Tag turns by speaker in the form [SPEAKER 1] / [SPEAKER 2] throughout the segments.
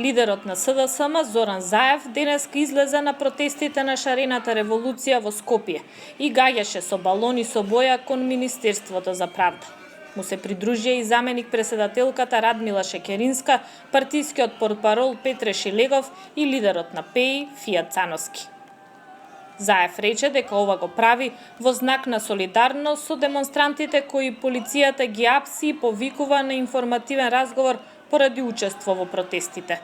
[SPEAKER 1] Лидерот на СДСМ Зоран Заев денеска излезе на протестите на шарената револуција во Скопје и гаѓаше со балони со боја кон Министерството за правда. Му се придружија и заменик председателката Радмила Шекеринска, партискиот портпарол Петре Шилегов и лидерот на ПЕИ Фијат Цановски. Заев рече дека ова го прави во знак на солидарност со демонстрантите кои полицијата ги апси и повикува на информативен разговор поради учество во протестите.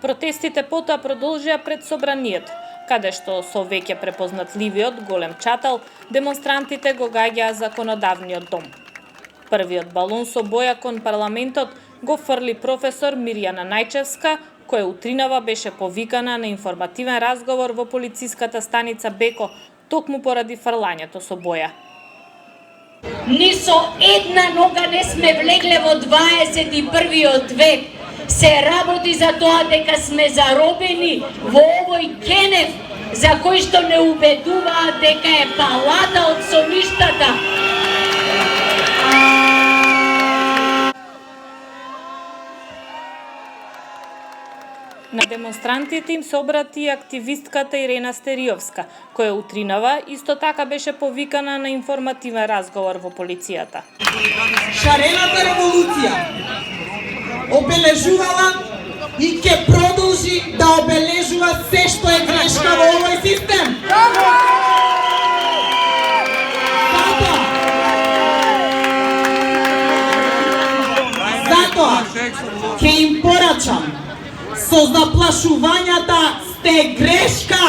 [SPEAKER 1] Протестите потоа продолжија пред собранието, каде што со веќе препознатливиот голем чатал демонстрантите го гаѓаа законодавниот дом. Првиот балон со боја кон парламентот го фрли професор Мирјана Најчевска, која утринава беше повикана на информативен разговор во полициската станица Беко, токму поради фрлањето со боја.
[SPEAKER 2] Ни со една нога не сме влегле во 21. век. Се работи за тоа дека сме заробени во овој кенеф за кој што не убедуваат дека е палата од совиштата.
[SPEAKER 1] На демонстрантите им се обрати и активистката Ирена Стериовска, која утринава исто така беше повикана на информативен разговор во полицијата.
[SPEAKER 3] Шарената револуција обележувала и ќе продолжи да обележува се што е грешка во овој систем. Затоа ќе им порачам, со заплашувањата сте грешка.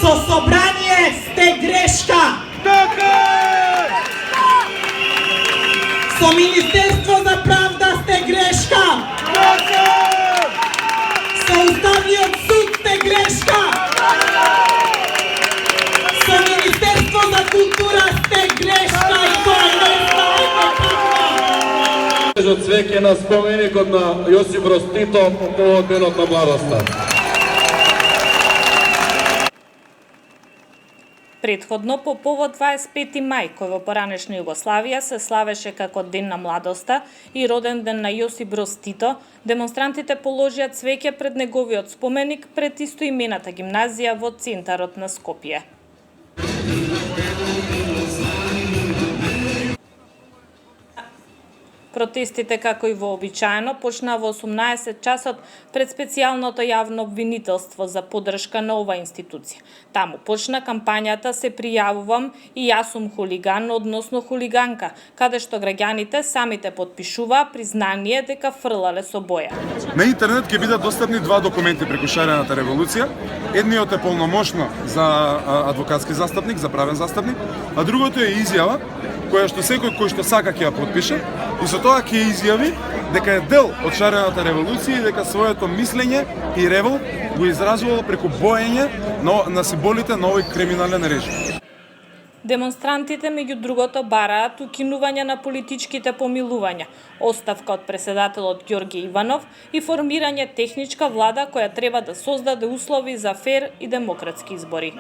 [SPEAKER 3] Со собрание сте грешка. Со Министерство за правда сте грешка. Со Уставниот суд сте грешка. Со Министерство за култура сте грешка и тоа не ставите така.
[SPEAKER 4] Цвеќе на споменикот на Јосип Броз Тито по денот на младоста.
[SPEAKER 1] Претходно, по повод 25 мај, кој во поранешна Југославија се славеше како Ден на младоста и роден ден на Јосип Броз Тито, демонстрантите положија цвеќе пред неговиот споменик пред истоимената гимназија во центарот на Скопје. Протестите, како и вообичаено, почнаа во 18 часот пред специјалното јавно обвинителство за поддршка на оваа институција. Таму почна кампањата "Се пријавувам и јас сум хулиган, односно хулиганка", каде што граѓаните самите потпишуваа признание дека фрлале со боја.
[SPEAKER 5] На интернет ќе бидат достапни два документи преку шарената револуција. Едниот е полномошно за адвокатски застапник, за правен застапник, а другото е изјава која што секој кој што сака ќе ја потпише и со тоа ќе изјави дека е дел од шарената револуција и дека своето мислење и револ го изразувал преку боење на символите на овој криминален режим.
[SPEAKER 1] Демонстрантите, меѓу другото, бараат укинување на политичките помилувања, оставка од преседателот Ѓорѓе Иванов и формирање техничка влада која треба да создаде услови за фер и демократски избори.